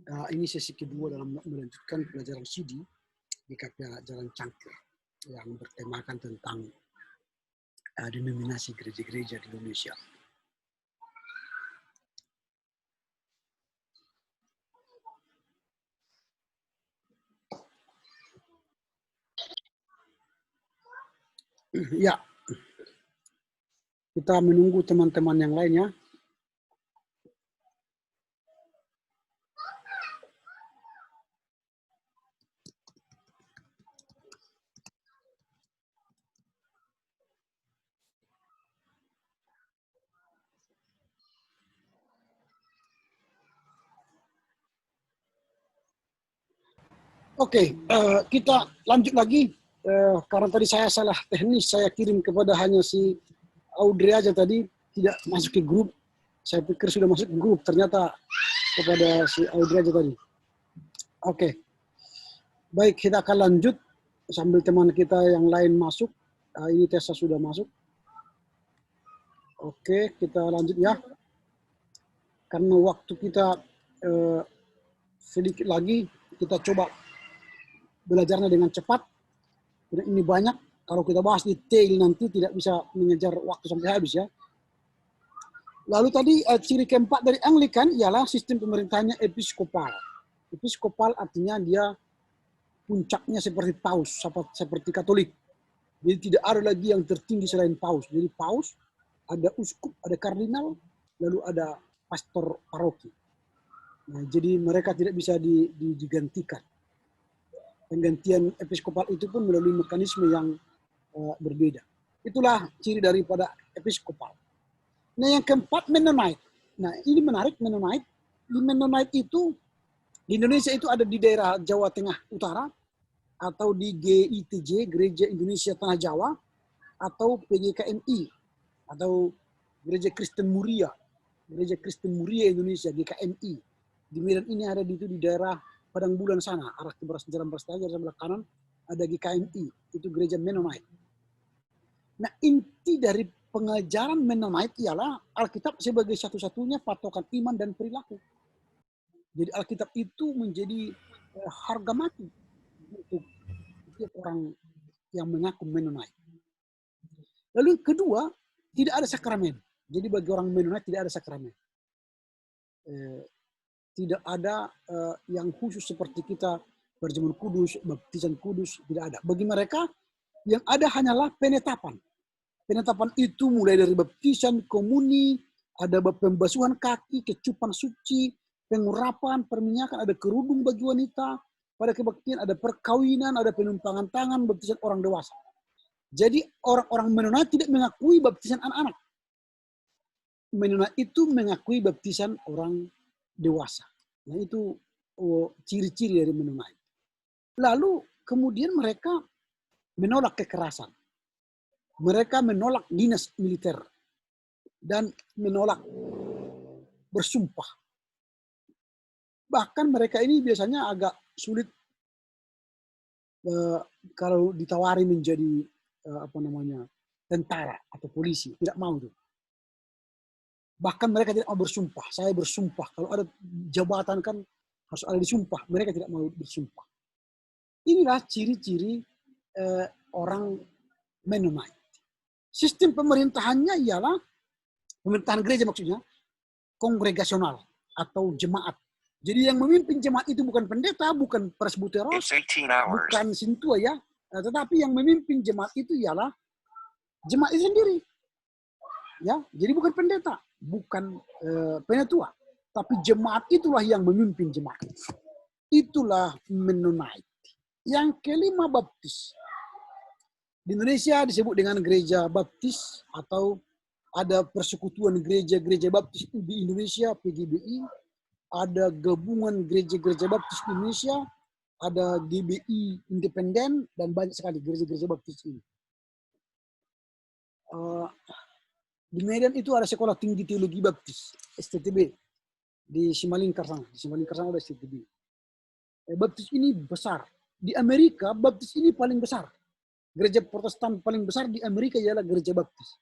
Ini sesi kedua dalam melanjutkan pelajaran CD di KPA Jalan Cangkir yang bertemakan tentang denominasi gereja-gereja di Indonesia. Ya, kita menunggu teman-teman yang lainnya. Oke, kita lanjut lagi. Karena tadi saya salah teknis, saya kirim kepada hanya si Audrey aja tadi, tidak masuk ke grup. Saya pikir sudah masuk ke grup, ternyata kepada si Audrey aja tadi. Oke, baik, kita akan lanjut sambil teman kita yang lain masuk. Ini Tessa sudah masuk. Oke, kita lanjut ya. Karena waktu kita sedikit lagi, kita coba belajarnya dengan cepat. Ini banyak, kalau kita bahas detail nanti tidak bisa mengejar waktu sampai habis ya. Lalu tadi ciri keempat dari Anglikan ialah sistem pemerintahannya episkopal. Episkopal artinya dia puncaknya seperti paus, seperti Katolik. Jadi tidak ada lagi yang tertinggi selain paus. Jadi paus, ada uskup, ada kardinal, lalu ada pastor paroki. Nah, jadi mereka tidak bisa digantikan. Penggantian episkopal itu pun melalui mekanisme yang berbeda. Itulah ciri daripada episkopal. Nah, yang keempat, Mennonite. Nah, ini menarik, Mennonite. Di Mennonite itu, di Indonesia itu ada di daerah Jawa Tengah Utara, atau di GITJ, Gereja Indonesia Tanah Jawa, atau PGKMI, atau Gereja Kristen Muria, Gereja Kristen Muria Indonesia, GKMI. Di Medan ini ada di daerah Padang Bulan sana, arah ke Jalan Brastaja, sebelah kanan ada GKMI, itu gereja Mennonite. Nah, inti dari pengajaran Mennonite ialah Alkitab sebagai satu-satunya patokan iman dan perilaku. Jadi Alkitab itu menjadi harga mati untuk setiap orang yang mengaku Mennonite. Lalu kedua, tidak ada sakramen. Jadi bagi orang Mennonite tidak ada sakramen. Tidak ada yang khusus seperti kita perjamuan kudus, baptisan kudus, tidak ada. Bagi mereka yang ada hanyalah penetapan. Penetapan itu mulai dari baptisan, komuni, ada pembasuhan kaki, kecupan suci, pengurapan, perminyakan, ada kerudung bagi wanita, pada kebaktian ada perkawinan, ada penumpangan tangan, baptisan orang dewasa. Jadi orang-orang Mennonite tidak mengakui baptisan anak-anak. Mennonite itu mengakui baptisan orang dewasa. Nah, itu ciri-ciri dari Mennonite. Lalu kemudian mereka menolak kekerasan. Mereka menolak dinas militer dan menolak bersumpah. Bahkan mereka ini biasanya agak sulit kalau ditawari menjadi tentara atau polisi, tidak mau tuh. Bahkan mereka tidak mau bersumpah. Saya bersumpah. Kalau ada jabatan kan harus ada disumpah. Mereka tidak mau bersumpah. Inilah ciri-ciri orang Mennonite. Sistem pemerintahannya ialah, pemerintahan gereja maksudnya, kongregasional atau jemaat. Jadi yang memimpin jemaat itu bukan pendeta, bukan presbyteros, bukan sintua ya. Tetapi yang memimpin jemaat itu ialah jemaat itu sendiri. Ya, jadi bukan pendeta, bukan penatua, tapi jemaat itulah yang memimpin jemaat. Itulah Mennonite. Yang kelima, baptis. Di Indonesia disebut dengan gereja baptis, atau ada persekutuan gereja-gereja baptis di Indonesia, PGBI, ada gabungan gereja-gereja baptis di Indonesia, ada GBI independen, dan banyak sekali gereja-gereja baptis ini. Di Medan itu ada sekolah tinggi teologi baptis, STTB, di Simalingkar sana. Di Simalingkar sana ada STTB. Baptis ini besar. Di Amerika, baptis ini paling besar. Gereja Protestan paling besar di Amerika ialah gereja baptis.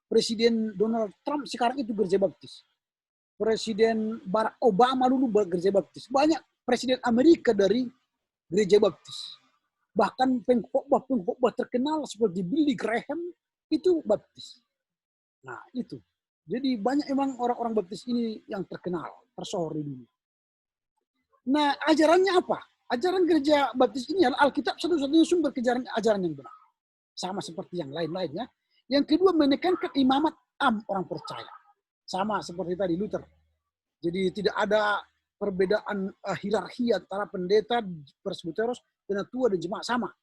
Presiden Donald Trump sekarang itu gereja baptis. Presiden Barack Obama dulu bergereja baptis. Banyak presiden Amerika dari gereja baptis. Bahkan pengkhotbah terkenal seperti Billy Graham itu baptis. Nah itu. Jadi banyak emang orang-orang baptis ini yang terkenal, tersohor di dunia. Nah ajarannya apa? Ajaran gereja baptis ini adalah Alkitab satu-satunya sumber ajaran yang benar. Sama seperti yang lain-lainnya. Yang kedua menekankan imamat orang percaya. Sama seperti tadi Luther. Jadi tidak ada perbedaan hierarki antara pendeta, presbiteros, penatua dan jemaat sama.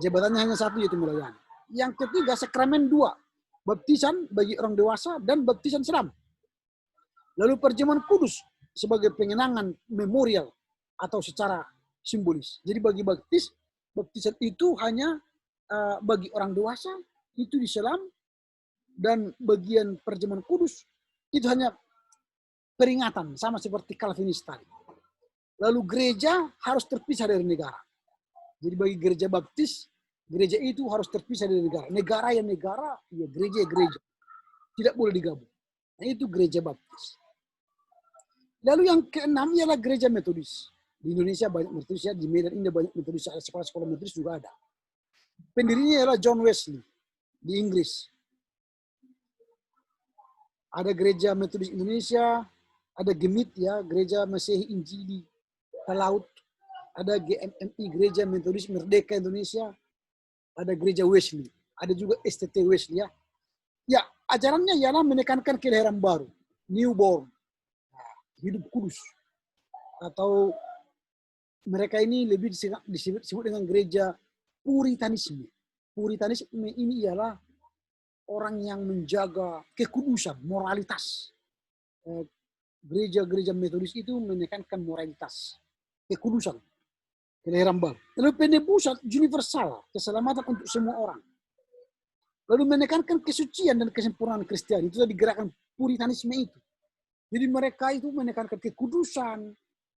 Jabatannya hanya satu yaitu melayani. Yang ketiga sakramen dua. Baptisan bagi orang dewasa dan baptisan seram. Lalu perjamuan kudus sebagai pengenangan memorial atau secara simbolis. Jadi bagi baptisan itu hanya bagi orang dewasa itu diselam, dan bagian perjamuan kudus itu hanya peringatan sama seperti Calvinis tadi. Lalu gereja harus terpisah dari negara. Jadi bagi gereja baptis, gereja itu harus terpisah dari negara. Negara ya negara, ya gereja ya gereja. Tidak boleh digabung. Nah itu gereja baptis. Lalu yang keenam ialah gereja metodis. Di Indonesia banyak metodis ya, di Medan ini banyak metodis, ada sekolah-sekolah metodis juga ada. Pendirinya ialah John Wesley di Inggris. Ada gereja metodis Indonesia, ada GEMIT ya, gereja Masehi Injili Talaut, ada GMMI, gereja metodis Merdeka Indonesia, ada gereja Wesley, ada juga STT Wesley ya. Ya, ajarannya ialah menekankan kelahiran baru, newborn, hidup kudus. Atau mereka ini lebih disebut dengan gereja Puritanisme. Puritanisme ini ialah orang yang menjaga kekudusan, moralitas. Gereja-gereja metodis itu menekankan moralitas, kekudusan, kelahiran baru. Lalu penebusan universal, keselamatan untuk semua orang. Lalu menekankan kesucian dan kesempurnaan Kristiani. Itu tadi gerakan Puritanisme itu. Jadi mereka itu menekankan kekudusan,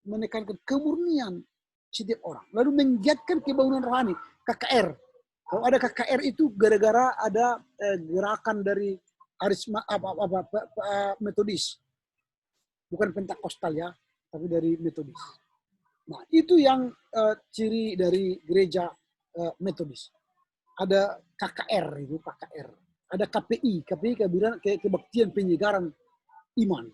menekankan kemurnian setiap orang. Lalu menggiatkan kebangunan rohani, KKR. Kalau ada KKR itu gara-gara ada gerakan dari metodis. Bukan Pentakostal ya, tapi dari metodis. Nah itu yang ciri dari gereja metodis. Ada KKR itu, KKR. Ada KPI kebaktian penyegaran iman.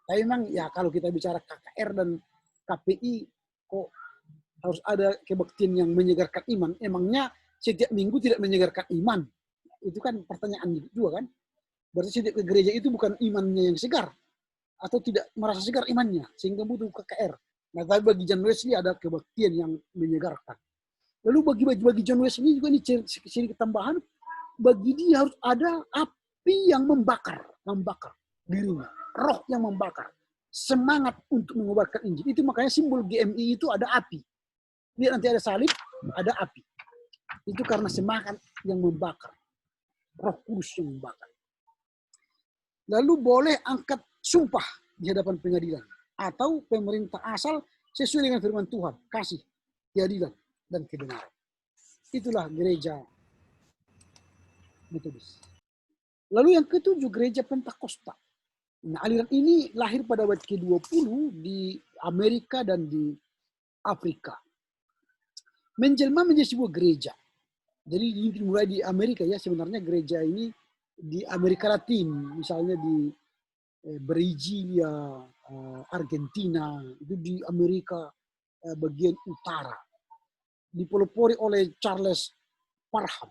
Tapi memang ya kalau kita bicara KKR dan KPI kok harus ada kebaktian yang menyegarkan iman. Emangnya setiap minggu tidak menyegarkan iman? Itu kan pertanyaan juga kan. Berarti setiap gereja itu bukan imannya yang segar. Atau tidak merasa segar imannya. Sehingga butuh KKR. Nah tapi bagi John Wesley ada kebaktian yang menyegarkan. Lalu bagi John Wesley juga ini ciri tambahan. Bagi dia harus ada api yang membakar dirinya. Roh yang membakar. Semangat untuk mengobarkan Injil. Itu makanya simbol GMI itu ada api. Lihat nanti ada salib, ada api. Itu karena semangat yang membakar. Roh Kudus yang membakar. Lalu boleh angkat sumpah di hadapan pengadilan. Atau pemerintah asal sesuai dengan firman Tuhan. Kasih, keadilan, dan kebenaran. Itulah gereja metodis. Lalu yang ketujuh, gereja Pentakosta. Nah, aliran ini lahir pada abad ke-20 di Amerika dan di Afrika. Menjelma menjadi sebuah gereja. Jadi mulai di Amerika ya, sebenarnya gereja ini di Amerika Latin, misalnya di Brasilia, Argentina, itu di Amerika bagian utara. Dipelopori oleh Charles Parham.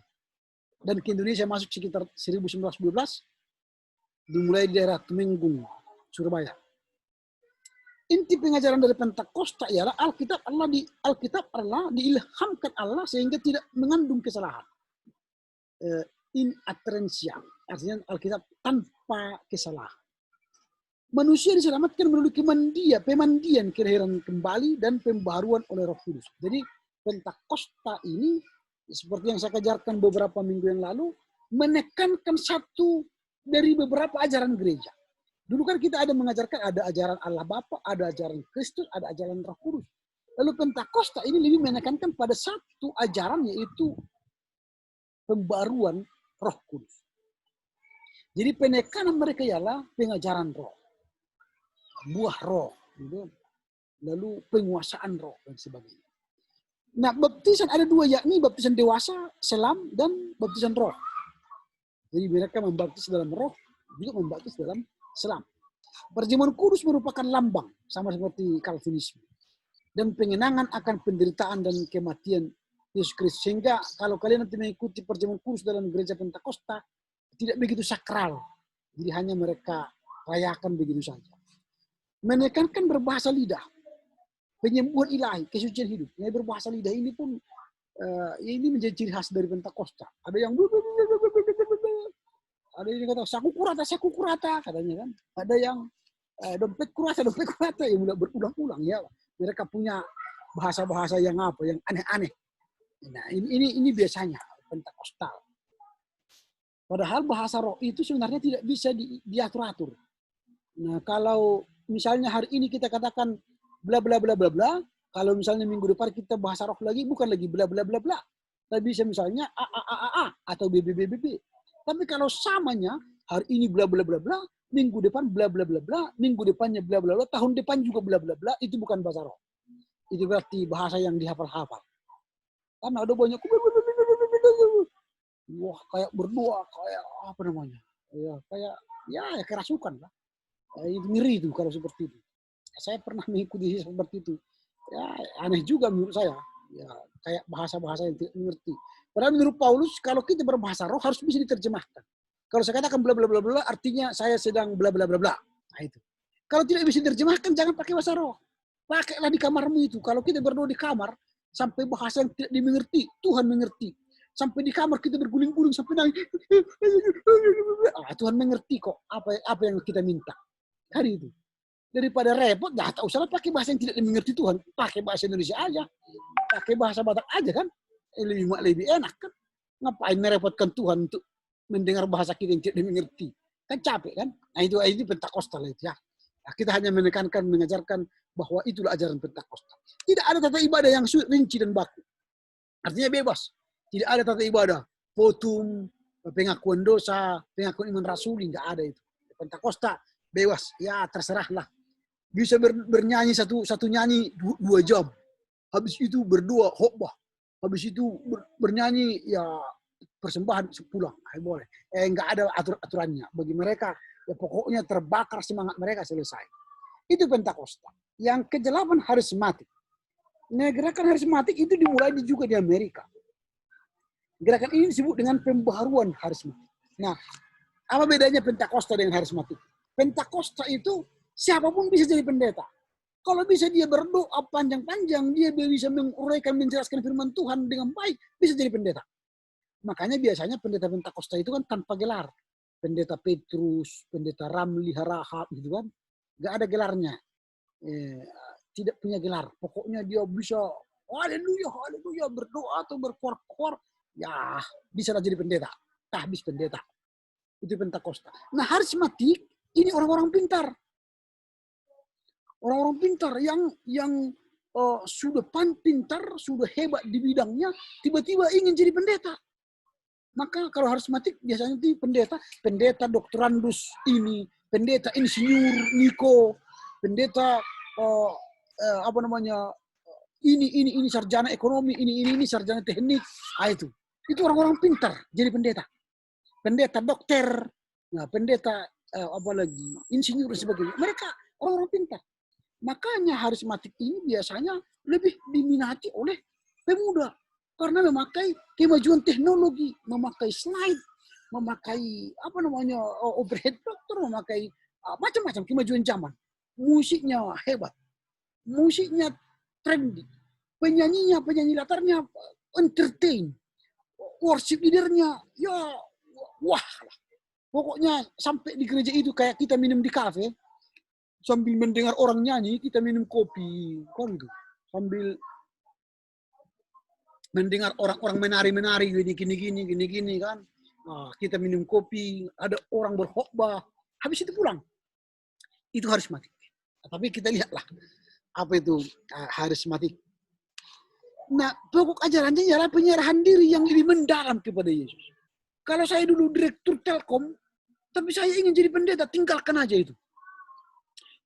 Dan ke Indonesia masuk sekitar 1912, dimulai di daerah Temenggung, Surabaya. Inti pengajaran dari Pentakosta ialah Alkitab Allah diilhamkan Allah sehingga tidak mengandung kesalahan. In adrentia, artinya Alkitab tanpa kesalahan. Manusia diselamatkan melalui pemandian kelahiran kembali dan pembaharuan oleh Roh Kudus. Jadi Pentakosta ini seperti yang saya ajarkan beberapa minggu yang lalu menekankan satu dari beberapa ajaran gereja. Dulu kan kita ada mengajarkan ada ajaran Allah Bapa, ada ajaran Kristus, ada ajaran Roh Kudus. Lalu Pentakosta ini lebih menekankan pada satu ajaran yaitu pembaruan Roh Kudus. Jadi penekanan mereka ialah pengajaran Roh. buah roh, gitu. Lalu penguasaan roh dan sebagainya. Nah, baptisan ada dua, yakni baptisan dewasa, selam, dan baptisan roh. Jadi mereka membaptis dalam roh, juga membaptis dalam selam. Perjamuan kudus merupakan lambang, sama seperti Calvinisme, dan pengenangan akan penderitaan dan kematian Yesus Kristus. Sehingga kalau kalian nanti mengikuti perjamuan kudus dalam gereja Pentakosta, tidak begitu sakral. Jadi hanya mereka rayakan begitu saja. Menekankan berbahasa lidah, penyembuhan ilahi, kesucian hidup. Yang berbahasa lidah ini pun ini menjadi ciri khas dari Pentakosta. Ada yang ada yang kata saku kurata katanya kan. Ada yang dompet kurata yang berulang-ulang ya. Mereka punya bahasa-bahasa yang apa, yang aneh-aneh. Nah, ini biasanya Pentakostal. Padahal bahasa roh itu sebenarnya tidak bisa diatur-atur. Nah, kalau misalnya hari ini kita katakan bla bla bla bla bla, kalau misalnya minggu depan kita bahasa roh lagi, bukan lagi bla bla bla bla, tapi bisa misalnya a atau b b b b b. Tapi kalau samanya hari ini bla bla bla bla, minggu depan bla bla bla bla, minggu depannya bla bla bla, tahun depan juga bla bla bla, itu bukan bahasa roh. Itu berarti bahasa yang dihafal-hafal. Karena ada banyak wah kayak berdoa, kayak apa namanya? Ya kayak kerasukan lah. Itu ngeri itu kalau seperti itu. Saya pernah mengikuti seperti itu. Ya aneh juga menurut saya. Ya kayak bahasa-bahasa yang tidak mengerti. Padahal menurut Paulus kalau kita berbahasa roh harus bisa diterjemahkan. Kalau saya katakan bla bla bla bla artinya saya sedang bla bla bla bla. Nah itu. Kalau tidak bisa diterjemahkan jangan pakai bahasa roh. Pakailah di kamarmu itu. Kalau kita berdoa di kamar sampai bahasa yang tidak dimengerti, Tuhan mengerti. Sampai di kamar kita berguling-guling sampai nangis. Tuhan mengerti kok apa yang kita minta. Hari itu. Daripada repot, tak usah pakai bahasa yang tidak dimengerti Tuhan. Pakai bahasa Indonesia aja. Pakai bahasa Batak aja kan. Lebih enak kan. Ngapain merepotkan Tuhan untuk mendengar bahasa kita yang tidak dimengerti. Kan capek kan. Nah itu Pentakostal itu ya. Nah, kita hanya menekankan, mengajarkan bahwa itulah ajaran Pentakostal. Tidak ada tata ibadah yang rinci dan baku. Artinya bebas. Tidak ada tata ibadah. Potum, pengakuan dosa, pengakuan iman rasuli. Nggak ada itu. Pentakostal bebas. Ya terserahlah. Bisa bernyanyi satu nyanyi 2 jam. Habis itu berdoa khotbah. Habis itu bernyanyi ya persembahan pulang. Boleh. Nggak ada aturannya. Bagi mereka ya pokoknya terbakar semangat mereka selesai. Itu Pentakostal. Yang ke-8 harismatik. Nah, gerakan harismatik itu dimulai juga di Amerika. Gerakan ini disebut dengan pembaharuan harismatik. Nah, apa bedanya Pentakostal dengan harismatik? Pentakostal itu siapapun bisa jadi pendeta. Kalau bisa dia berdoa panjang-panjang, dia bisa menguraikan, menjelaskan firman Tuhan dengan baik, bisa jadi pendeta. Makanya biasanya pendeta Pentakostal itu kan tanpa gelar. Pendeta Petrus, pendeta Ramli, Harahap, gitu kan. Gak ada gelarnya. Tidak punya gelar. Pokoknya dia bisa, haleluya, berdoa atau berkuar-kuar. Ya, bisa jadi pendeta. Habis pendeta. Itu Pentakostal. Nah, harismatik, ini orang-orang pintar. Orang-orang pintar yang sudah pintar, sudah hebat di bidangnya, tiba-tiba ingin jadi pendeta. Maka kalau harismatik biasanya itu pendeta doktorandus ini, pendeta insinyur Niko, pendeta ini sarjana ekonomi, ini sarjana teknik. Itu orang-orang pintar jadi pendeta. Pendeta dokter, nah pendeta insinyur dan sebagainya. Mereka orang-orang pintar. Makanya harismatik ini biasanya lebih diminati oleh pemuda. Karena memakai kemajuan teknologi, memakai slide, memakai overhead projector, memakai macam-macam kemajuan zaman. Musiknya hebat, musiknya trendy, penyanyi latarnya entertain, worship leadernya ya wah lah. Pokoknya sampai di gereja itu kayak kita minum di kafe. Sambil mendengar orang nyanyi, kita minum kopi. Kan gitu. Sambil mendengar orang-orang menari-menari gini kan. Nah, kita minum kopi, ada orang berkhotbah. Habis itu pulang. Itu harismatik. Tapi kita lihatlah apa itu harismatik. Nah, pokok ajarannya ialah penyerahan diri yang lebih mendalam kepada Yesus. Kalau saya dulu direktur Telkom, tapi saya ingin jadi pendeta, tinggalkan aja itu.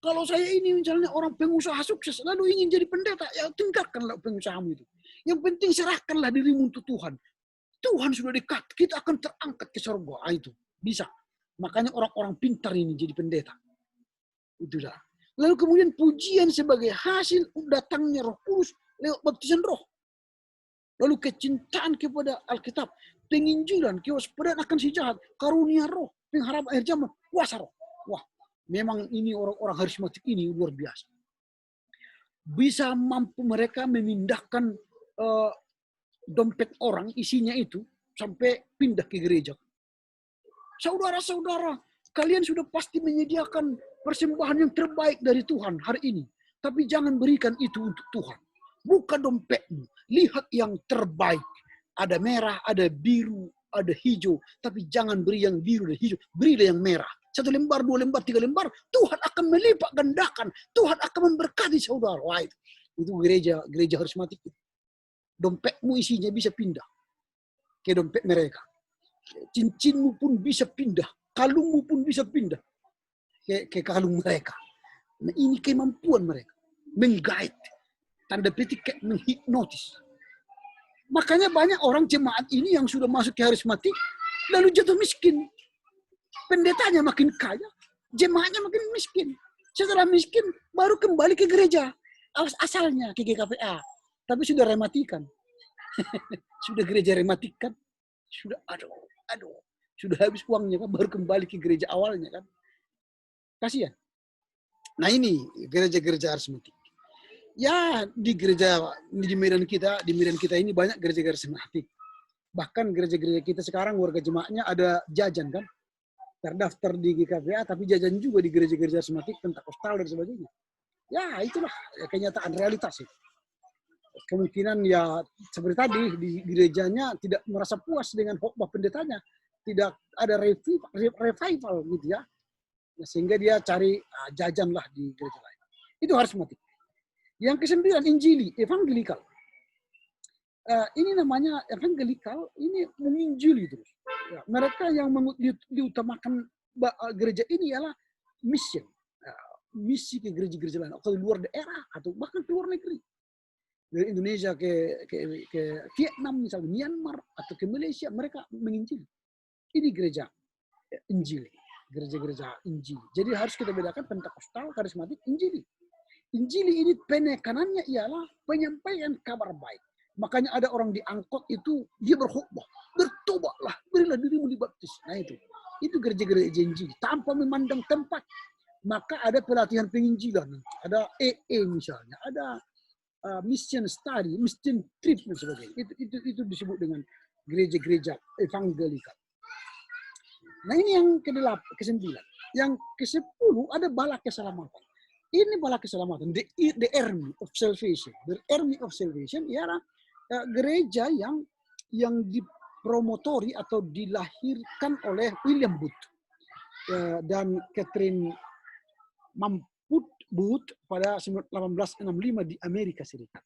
Kalau saya ini misalnya orang pengusaha sukses, lalu ingin jadi pendeta, ya tinggalkanlah pengusahamu itu. Yang penting serahkanlah dirimu untuk Tuhan. Tuhan sudah dekat, kita akan terangkat ke surga. Itu bisa. Makanya orang-orang pintar ini jadi pendeta. Itulah. Lalu kemudian pujian sebagai hasil datangnya Roh Kudus lewat baptisan Roh. Lalu kecintaan kepada Alkitab, penginjilan, kewaspadaan akan si jahat, karunia Roh, pengharapan akhir zaman, kuasa Roh. Wah, memang ini orang-orang harismatik ini luar biasa. Bisa mampu mereka memindahkan dompet orang isinya itu sampai pindah ke gereja. Saudara-saudara, kalian sudah pasti menyediakan persembahan yang terbaik dari Tuhan hari ini. Tapi jangan berikan itu untuk Tuhan. Buka dompetmu. Lihat yang terbaik. Ada merah, ada biru, ada hijau. Tapi jangan beri yang biru dan hijau. Berilah yang merah. 1 lembar, 2 lembar, 3 lembar. Tuhan akan melipat gandakan. Tuhan akan memberkati saudara. Wah, itu gereja harismatik. Dompetmu isinya bisa pindah ke dompet mereka. Cincinmu pun bisa pindah. Kalungmu pun bisa pindah ke kalung mereka. Nah, ini kemampuan mereka. Menggait. Tanda petik kayak menghipnotis. Makanya banyak orang jemaat ini yang sudah masuk ke harismatik, lalu jatuh miskin. Pendetanya makin kaya, jemaatnya makin miskin. Setelah miskin, baru kembali ke gereja. Asalnya ke GKPA. Tapi sudah rematikan. Sudah gereja rematikan. Sudah, aduh. Sudah habis uangnya kan, baru kembali ke gereja awalnya kan. Kasihan. Nah ini gereja-gereja harismatik. Ya di Medan kita ini banyak gereja-gereja harismatik. Bahkan gereja-gereja kita sekarang warga jemaatnya ada jajan kan. Terdaftar di GKPA tapi jajan juga di gereja-gereja harismatik, Pentakosta dan sebagainya. Ya itulah ya, kenyataan realitas itu. Kemungkinan ya seperti tadi di gerejanya tidak merasa puas dengan khotbah pendetanya, tidak ada revival gitu ya. Sehingga dia cari jajan lah di gereja lain. Itu harismatik. Yang ke-9 Injili, evangelikal. Ini namanya evangelikal, ini menginjili terus. Ya, mereka yang diutamakan gereja ini ialah mission. Misi ke gereja-gereja lain, atau di luar daerah, atau bahkan ke luar negeri. Dari Indonesia ke Vietnam misalnya, Myanmar, atau ke Malaysia, mereka menginjili. Ini gereja Injili. Gereja-gereja Injili. Jadi harus kita bedakan Pentakostal, karismatik, Injili. Injili ini penekanannya ialah penyampaian kabar baik. Makanya ada orang diangkut itu, dia berkhutbah. Bertobatlah, berilah dirimu dibaptis. Nah itu gereja-gereja Injili. Tanpa memandang tempat. Maka ada pelatihan penginjilan. Ada EE misalnya. Ada mission study, mission trip dan sebagainya. Itu disebut dengan gereja-gereja evangelikal. Nah ini yang ke-9. Yang ke-10 ada bala keselamatan. Ini bala keselamatan, the army of salvation. The army of salvation ialah gereja yang dipromotori atau dilahirkan oleh William Booth dan Catherine Mamput Booth pada 1865 di Amerika Serikat.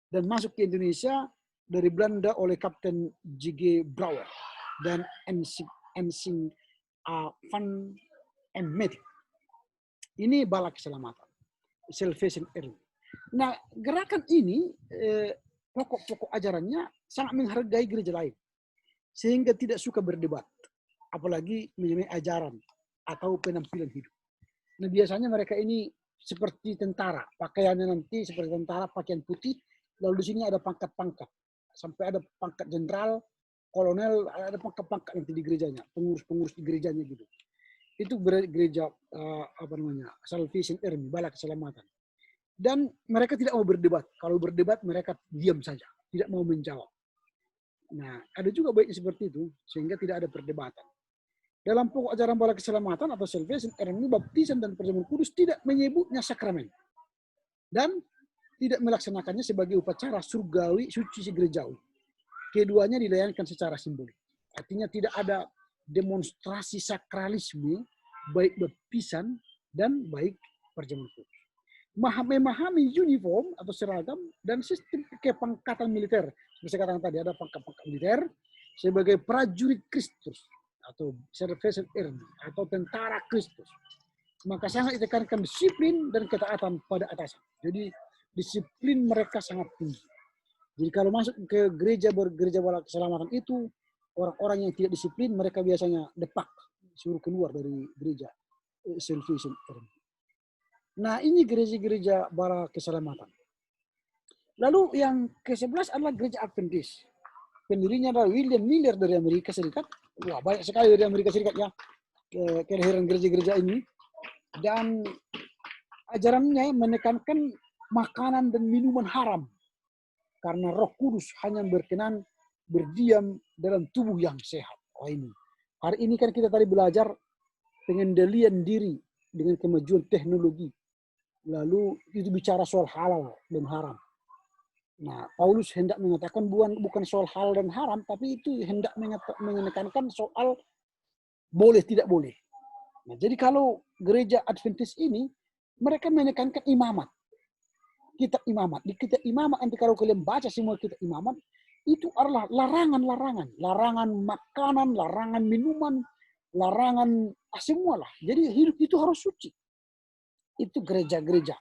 Dan masuk ke Indonesia dari Belanda oleh Kapten J.G. Brouwer dan Ensing Van Emmetic. Ini bala keselamatan, Salvation Army. Nah, gerakan ini pokok-pokok ajarannya sangat menghargai gereja lain, sehingga tidak suka berdebat, apalagi mengenai ajaran atau penampilan hidup. Nah, biasanya mereka ini seperti tentara, pakaiannya nanti seperti tentara, pakaian putih, lalu di sini ada pangkat-pangkat, sampai ada pangkat jenderal, kolonel, ada pangkat-pangkat nanti di gerejanya, pengurus-pengurus di gerejanya gitu. Itu gereja Salvation Army, bala keselamatan. Dan mereka tidak mau berdebat. Kalau berdebat mereka diam saja, tidak mau menjawab. Nah, ada juga baiknya seperti itu, sehingga tidak ada perdebatan. Dalam pokok ajaran bala keselamatan atau Salvation Army, baptisan dan perjamuan kudus tidak menyebutnya sakramen. Dan tidak melaksanakannya sebagai upacara surgawi, suci gerejawi. Keduanya dilayankan secara simbolik. Artinya tidak ada demonstrasi sakralisme baik baptisan dan baik perjamuan kudus. Memahami uniform atau seragam dan sistem kepangkatan militer. Seperti saya katakan tadi, ada pangkat-pangkat militer sebagai prajurit Kristus atau Salvation Army atau tentara Kristus. maka sangat ditekankan disiplin dan ketaatan pada atasan. Jadi disiplin mereka sangat tinggi. Jadi kalau masuk ke gereja bergereja bala keselamatan itu, orang-orang yang tidak disiplin mereka biasanya depak, suruh keluar dari gereja Salvation. Nah ini gereja-gereja bala keselamatan. Lalu yang ke-11 adalah gereja Adventist. Pendirinya adalah William Miller dari Amerika Serikat. Wah banyak sekali dari Amerika Serikat ya kelahiran gereja-gereja ini. Dan ajarannya menekankan makanan dan minuman haram. Karena Roh Kudus hanya berkenan berdiam dalam tubuh yang sehat. Oh ini. Hari ini kan kita tadi belajar pengendalian diri dengan kemajuan teknologi. Lalu itu bicara soal halal dan haram. Nah, Paulus hendak mengatakan bukan soal halal dan haram, tapi itu hendak menekankan soal boleh tidak boleh. Nah, jadi kalau gereja Adventist ini, mereka menekankan imamat. Kitab imamat. Di kitab imamat nanti kalau kalian baca semua kitab imamat, itu adalah larangan-larangan. Larangan makanan, larangan minuman, larangan semualah. Jadi hidup itu harus suci. Itu gereja-gereja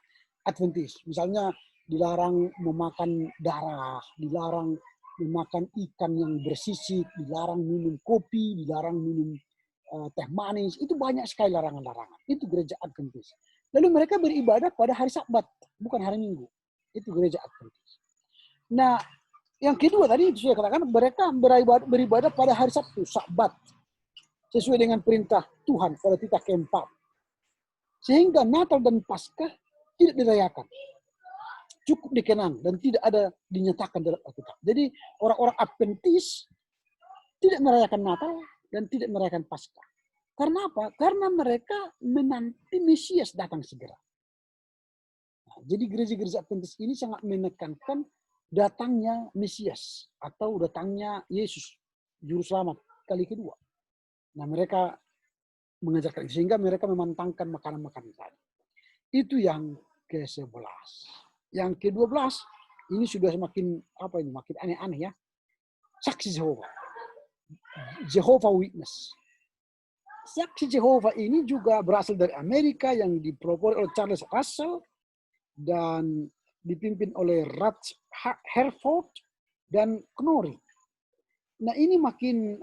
Adventist. Misalnya dilarang memakan darah, dilarang memakan ikan yang bersisik, dilarang minum kopi, dilarang minum teh manis. Itu banyak sekali larangan-larangan. Itu gereja Adventist. Lalu mereka beribadah pada hari Sabat, bukan hari Minggu. Itu gereja Adventist. Nah, yang kedua tadi saya katakan mereka beribadah pada hari Sabtu, Sabat. Sesuai dengan perintah Tuhan pada titah keempat. Sehingga Natal dan Paskah tidak dirayakan. Cukup dikenang dan tidak ada dinyatakan dalam Alkitab. Jadi orang-orang Adventist tidak merayakan Natal dan tidak merayakan Paskah. Karena apa? Karena mereka menanti Mesias datang segera. Nah, jadi gereja-gereja Adventist ini sangat menekankan datangnya Mesias atau datangnya Yesus, Juru Selamat kali kedua. Nah mereka mengajarkan sehingga mereka memantangkan makanan-makanan tadi. Itu yang ke-11. Yang ke-12 ini sudah semakin makin aneh-aneh ya. Saksi Jehovah. Jehovah Witness. Saksi Jehovah ini juga berasal dari Amerika yang dipropos oleh Charles Russell dan dipimpin oleh Rutherford Herford dan Knorri. Nah ini makin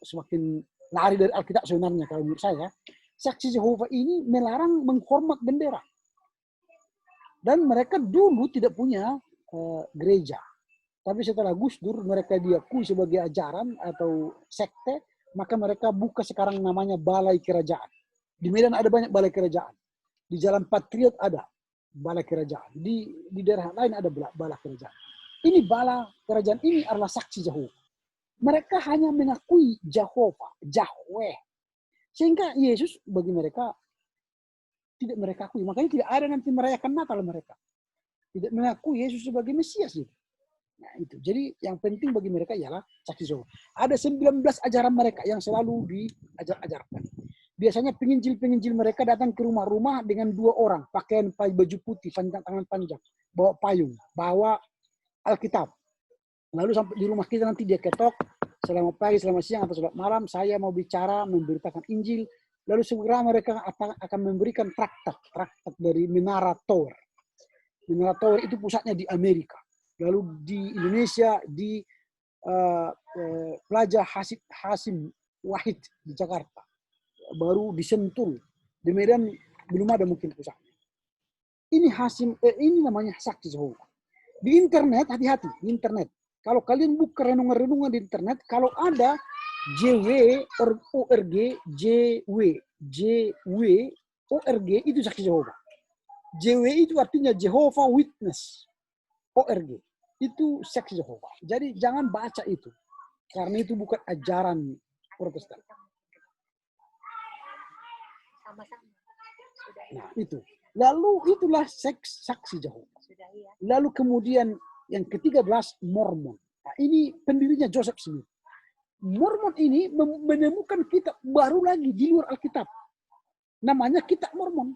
semakin lari dari Alkitab sebenarnya kalau menurut saya. Saksi Jehovah ini melarang menghormat bendera. Dan mereka dulu tidak punya gereja. Tapi setelah Gus Dur mereka diakui sebagai ajaran atau sekte, maka mereka buka sekarang namanya Balai Kerajaan. Di Medan ada banyak balai kerajaan. Di Jalan Patriot ada balai kerajaan. Di daerah lain ada balai kerajaan. Ini balai kerajaan ini adalah saksi Jehovah. Mereka hanya mengakui Jehovah, Yahweh. Sehingga Yesus bagi mereka tidak mereka akui. Makanya tidak ada nanti merayakan Natal mereka. Tidak mengakui Yesus sebagai Mesias. Gitu. Nah itu. Jadi yang penting bagi mereka ialah saksi Jehovah. Ada 19 ajaran mereka yang selalu diajarkan. Biasanya penginjil-penginjil mereka datang ke rumah-rumah dengan 2 orang. Pakaian baju putih, tangan panjang. Bawa payung, bawa Alkitab. Lalu sampai di rumah kita nanti dia ketok. Selamat pagi, selamat siang, atau selamat malam. Saya mau bicara, memberitakan Injil. Lalu segera mereka akan memberikan traktat dari Menara Tower. Menara Tower itu pusatnya di Amerika. Lalu di Indonesia di Plaza Hasim Wahid di Jakarta. Baru di Sentul. Di Medan belum ada mungkin pusatnya. Ini namanya saksi Jehovah. Di internet, hati-hati, di internet. Kalau kalian buka renungan-renungan di internet, kalau ada JW.org, JW.org itu saksi Jehovah. JW itu artinya Jehovah Witness. ORG. Itu saksi Jehovah. Jadi jangan baca itu. Karena itu bukan ajaran Protestan. Nah itu. Lalu itulah saksi Jehovah. Lalu kemudian yang ke-13 Mormon. Nah, ini pendirinya Joseph Smith. Mormon ini menemukan kitab baru lagi di luar Alkitab. Namanya Kitab Mormon.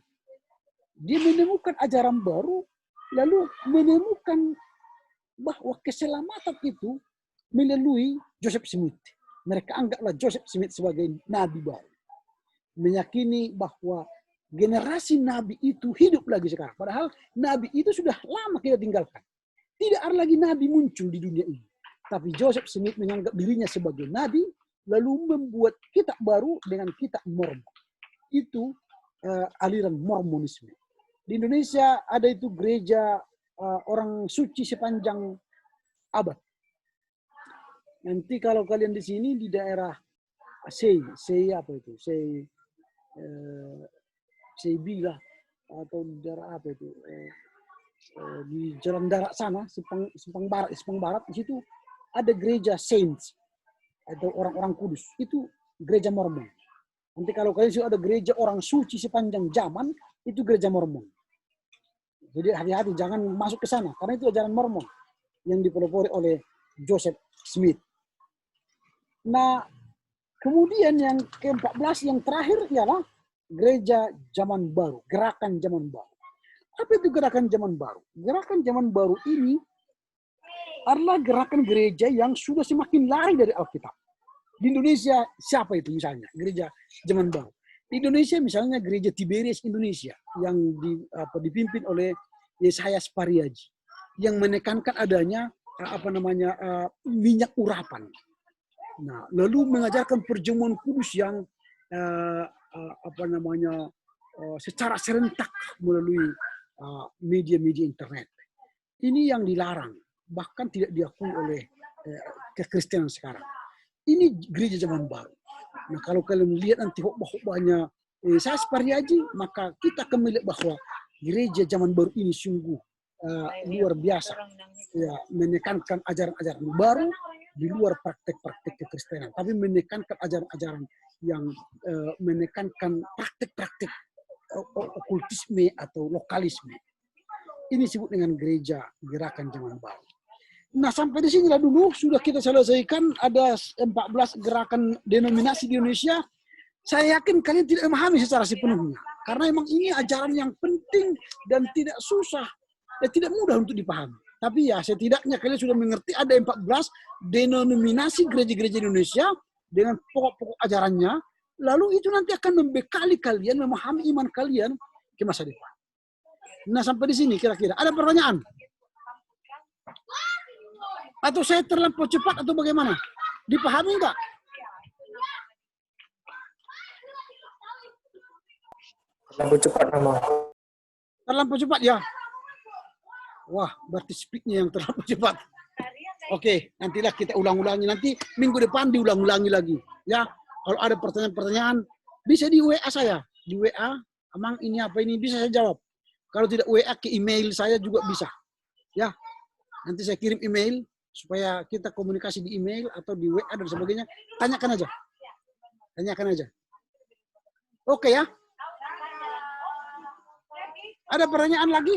Dia menemukan ajaran baru, lalu menemukan bahwa keselamatan itu melalui Joseph Smith. Mereka anggaplah Joseph Smith sebagai nabi baru. meyakini bahwa generasi Nabi itu hidup lagi sekarang. Padahal Nabi itu sudah lama kita tinggalkan. Tidak ada lagi Nabi muncul di dunia ini. Tapi Joseph Smith menganggap dirinya sebagai Nabi, lalu membuat kitab baru dengan kitab Mormon. Itu aliran Mormonisme. Di Indonesia ada itu gereja orang suci sepanjang abad. Nanti kalau kalian di sini di daerah apa itu? Bila atau di daerah apa itu? Di Jalan Darat sana, Simpang Barat, di situ ada gereja Saints atau orang-orang kudus. Itu gereja Mormon. Nanti kalau kalian sudah ada gereja orang suci sepanjang zaman, itu gereja Mormon. Jadi hati-hati jangan masuk ke sana karena itu ajaran Mormon yang dipelopori oleh Joseph Smith. Nah, kemudian yang ke-14 yang terakhir ialah gereja zaman baru, gerakan zaman baru. Apa itu gerakan zaman baru? Gerakan zaman baru ini adalah gerakan gereja yang sudah semakin lari dari Alkitab. Di Indonesia siapa itu misalnya gereja zaman baru? Di Indonesia misalnya gereja Tiberias Indonesia yang dipimpin oleh Yesayas Pariaji yang menekankan adanya minyak urapan. Nah, lalu mengajarkan perjamuan kudus yang secara serentak melalui media-media internet. Ini yang dilarang, bahkan tidak diakui oleh kekristenan sekarang. Ini gereja zaman baru. Nah, kalau kalian melihat nanti khotbah-khotbahnya Yesayas Pariaji, maka kita akan melihat bahwa gereja zaman baru ini sungguh luar biasa. Ya, menekankan ajaran-ajaran baru di luar praktek-praktek kekristenan, tapi menekankan ajaran-ajaran yang menekankan praktek-praktek okultisme atau lokalisme. Ini disebut dengan gereja gerakan zaman baru. Nah, sampai di sinilah dulu sudah kita selesaikan ada 14 gerakan denominasi di Indonesia. Saya yakin kalian tidak memahami secara sepenuhnya. Karena memang ini ajaran yang penting dan tidak susah, tidak mudah untuk dipahami. Tapi ya setidaknya kalian sudah mengerti ada 14 denominasi gereja-gereja Indonesia dengan pokok-pokok ajarannya. Lalu itu nanti akan membekali kalian memahami iman kalian ke masa depan. Nah, sampai di sini kira-kira ada pertanyaan? Atau saya terlampau cepat atau bagaimana? Dipahami enggak? Terlampau cepat nama. Terlampau cepat ya? Wah, berarti speednya yang terlampau cepat. Oke, nantilah kita ulang-ulangi. Nanti minggu depan diulang-ulangi lagi. Ya, kalau ada pertanyaan-pertanyaan, bisa di WA saya. Di WA, emang ini apa ini, bisa saya jawab. Kalau tidak WA, ke email saya juga bisa. Ya, nanti saya kirim email, supaya kita komunikasi di email atau di WA dan sebagainya. Tanyakan aja. Tanyakan aja. Oke ya? Ada pertanyaan lagi?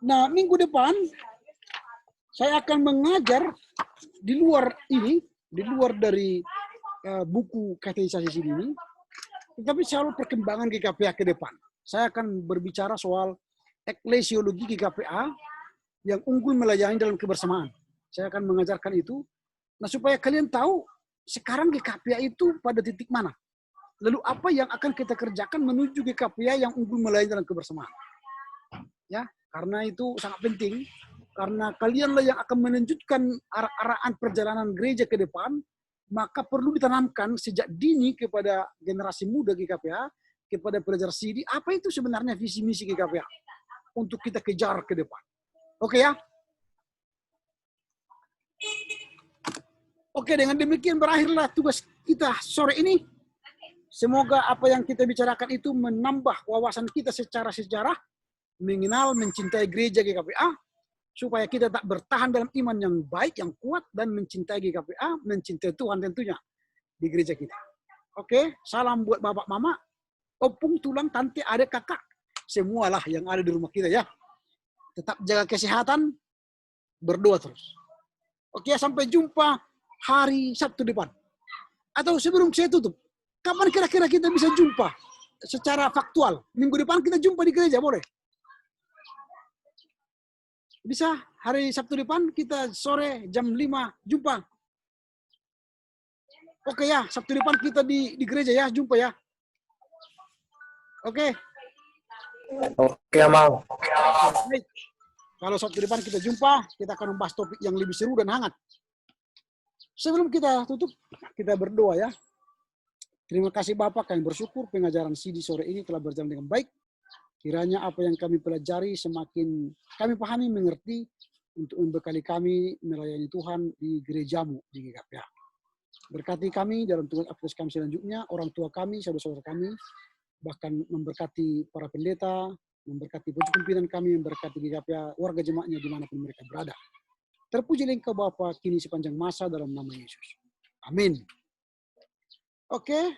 Nah, minggu depan saya akan mengajar di luar ini, di luar dari buku katekisasi ini, tetapi soal perkembangan GKPA ke depan. Saya akan berbicara soal eklesiologi GKPA yang unggul melayani dalam kebersamaan. Saya akan mengajarkan itu. Nah, supaya kalian tahu sekarang GKPA itu pada titik mana. Lalu apa yang akan kita kerjakan menuju GKPA yang unggul melayani dalam kebersamaan. Ya, karena itu sangat penting. Karena kalianlah yang akan menunjukkan arah-arahan perjalanan gereja ke depan, maka perlu ditanamkan sejak dini kepada generasi muda GKPA, kepada pelajar CD, apa itu sebenarnya visi misi GKPA untuk kita kejar ke depan. Oke ya? Oke, dengan demikian berakhirlah tugas kita sore ini. Semoga apa yang kita bicarakan itu menambah wawasan kita secara sejarah, mengenal, mencintai gereja GKPA, supaya kita tak bertahan dalam iman yang baik, yang kuat, dan mencintai GKPA, mencintai Tuhan tentunya di gereja kita. Oke, salam buat bapak mama, opung, tulang, tante, adik, kakak, semualah yang ada di rumah kita ya. Tetap jaga kesehatan, berdoa terus. Oke, sampai jumpa hari Sabtu depan. Atau sebelum saya tutup, kapan kira-kira kita bisa jumpa secara faktual? Minggu depan kita jumpa di gereja, boleh? Bisa hari Sabtu depan kita sore jam 5 jumpa. Oke ya, Sabtu depan kita di gereja ya, jumpa ya. Oke. Oke, Amang. Baik. Kalau Sabtu depan kita jumpa, kita akan membahas topik yang lebih seru dan hangat. Sebelum kita tutup, kita berdoa ya. Terima kasih Bapak, kami bersyukur pengajaran CD sore ini telah berjalan dengan baik. Kiranya apa yang kami pelajari semakin kami pahami, mengerti, untuk membekali kami melayani Tuhan di gerejamu, di GKPA. Berkati kami dalam tugas aktivitas kami selanjutnya, orang tua kami, saudara-saudara kami, bahkan memberkati para pendeta, memberkati pucuk pimpinan kami, memberkati GKPA, warga jemaatnya dimanapun mereka berada. Terpuji Engkau Bapa kini sepanjang masa dalam nama Yesus. Amin. Oke,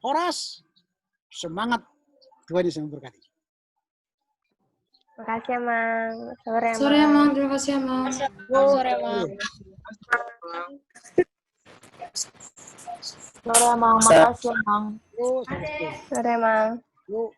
Horas, semangat. Tuhan Yesus memberkati. Makasih, Amang. Sore, Amang. Sore, Amang. Terima kasih, Amang. Sore, Amang. Sore, Amang. Makasih, Amang. Yo, sore. Sore, Amang. Yo.